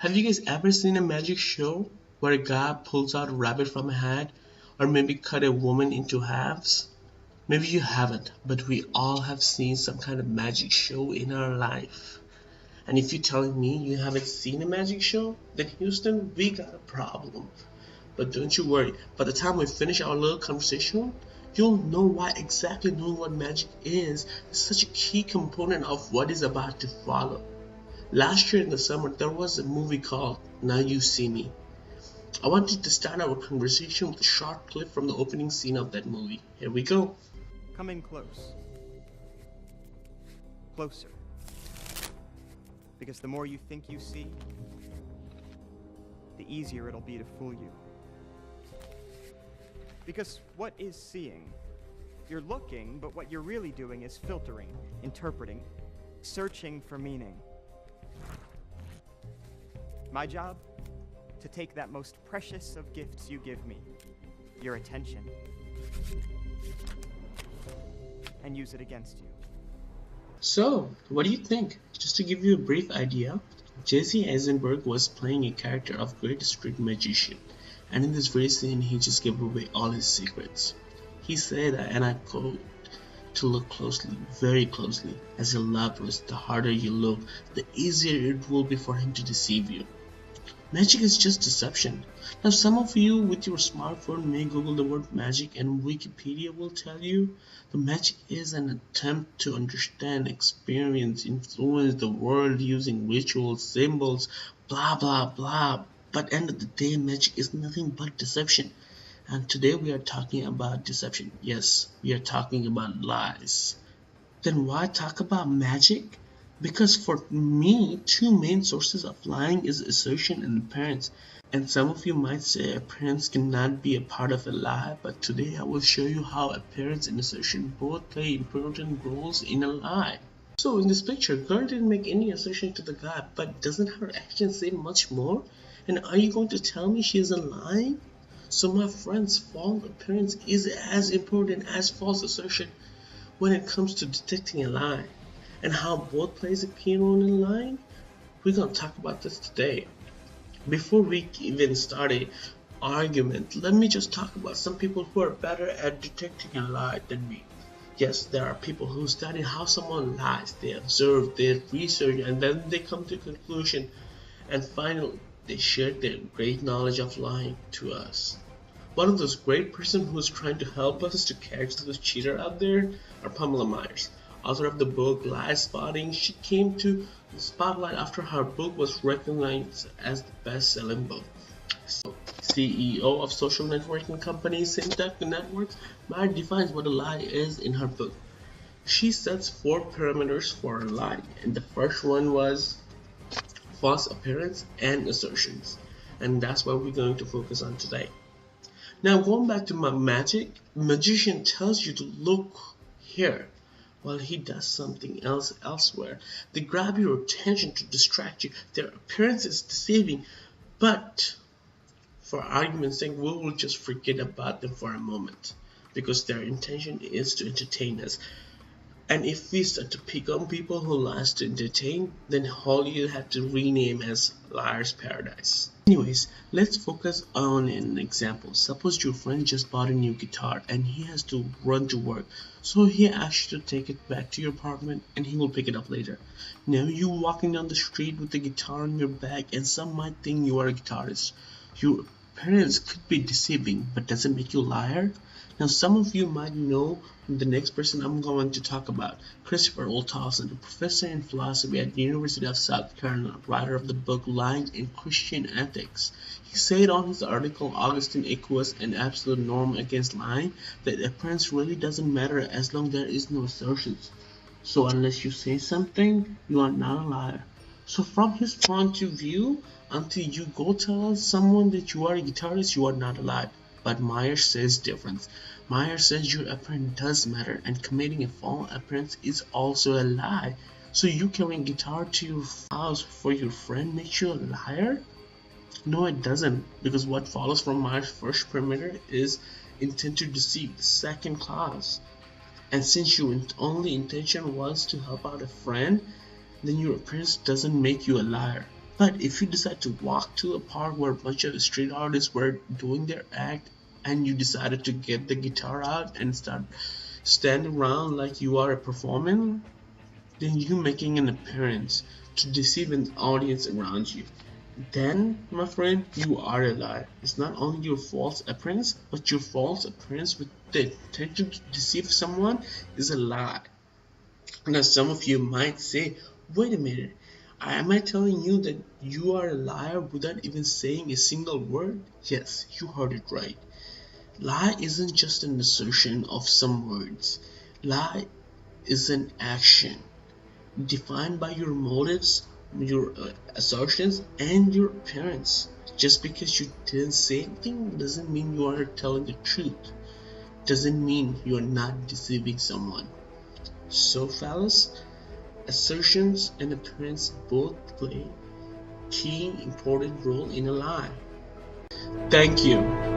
Have you guys ever seen a magic show where a guy pulls out a rabbit from a hat or maybe cut a woman into halves? Maybe you haven't, but we all have seen some kind of magic show in our life. And if you're telling me you haven't seen a magic show, then Houston, we got a problem. But don't you worry, by the time we finish our little conversation, you'll know why exactly knowing what magic is such a key component of what is about to follow. Last year in the summer, there was a movie called Now You See Me. I wanted to start our conversation with a short clip from the opening scene of that movie. Here we go. Come in close. Closer. Because the more you think you see, the easier it'll be to fool you. Because what is seeing? You're looking, but what you're really doing is filtering, interpreting, searching for meaning. My job? To take that most precious of gifts you give me, your attention, and use it against you. So, what do you think? Just to give you a brief idea, Jesse Eisenberg was playing a character of Great Street Magician, and in this very scene he just gave away all his secrets. He said, and I quote, to look closely, very closely, as your loved ones, the harder you look, the easier it will be for him to deceive you. Magic is just deception. Now some of you with your smartphone may Google the word magic and Wikipedia will tell you the magic is an attempt to understand, experience, influence the world using rituals, symbols, blah blah blah. But end of the day, magic is nothing but deception. And today we are talking about deception. Yes, we are talking about lies. Then why talk about magic? Because for me, two main sources of lying is assertion and appearance. And some of you might say appearance cannot be a part of a lie, but today I will show you how appearance and assertion both play important roles in a lie. So in this picture, girl didn't make any assertion to the guy, but doesn't her action say much more? And are you going to tell me she isn't lying? So my friends, false appearance is as important as false assertion when it comes to detecting a lie. And how both plays a key role in lying? We're going to talk about this today. Before we even start an argument, let me just talk about some people who are better at detecting a lie than me. Yes, there are people who study how someone lies. They observe, they research, and then they come to a conclusion. And finally, they share their great knowledge of lying to us. One of those great person who is trying to help us to catch those cheaters out there are Pamela Myers, author of the book Lie Spotting. She came to the spotlight after her book was recognized as the best-selling book. So, CEO of social networking company Syntax Networks, Myers defines what a lie is in her book. She sets 4 parameters for a lie, and the first one was false appearance and assertions, and that's what we're going to focus on today. Now going back to my magic, magician tells you to look here while he does something else elsewhere. They grab your attention to distract you. Their appearance is deceiving, but for argument's sake, we will just forget about them for a moment because their intention is to entertain us. And if we start to pick on people who lies to entertain, then Hollywood had to rename as Liar's Paradise. Anyways, let's focus on an example. Suppose your friend just bought a new guitar and he has to run to work. So he asks you to take it back to your apartment and he will pick it up later. Now you walking down the street with the guitar on your back and some might think you are a guitarist. Your appearance could be deceiving, but does it make you a liar? Now some of you might know the next person I'm going to talk about, Christopher Olthoffen, a professor in philosophy at the University of South Carolina, writer of the book Lying and Christian Ethics. He said on his article Augustine Equus, an absolute norm against lying, that appearance really doesn't matter as long as there is no assertions. So unless you say something, you are not a liar. So from his point of view, until you go tell someone that you are a guitarist, you are not a liar. But Myers says different. Myers says your appearance does matter and committing a false appearance is also a lie. So you carrying guitar to your house for your friend makes you a liar? No, it doesn't, because what follows from Myers' first parameter is intent to deceive, the second clause. And since your only intention was to help out a friend, then your appearance doesn't make you a liar. But if you decide to walk to a park where a bunch of street artists were doing their act, and you decided to get the guitar out and start standing around like you are performing, then you making an appearance to deceive an audience around you. Then, my friend, you are a liar. It's not only your false appearance, but your false appearance with the intention to deceive someone is a lie. Now, some of you might say, wait a minute, am I telling you that you are a liar without even saying a single word? Yes, you heard it right. Lie isn't just an assertion of some words. Lie is an action defined by your motives, your assertions, and your appearance. Just because you didn't say anything doesn't mean you are telling the truth. Doesn't mean you're not deceiving someone. So, fellas, assertions and appearance both play key important role in a lie. Thank you.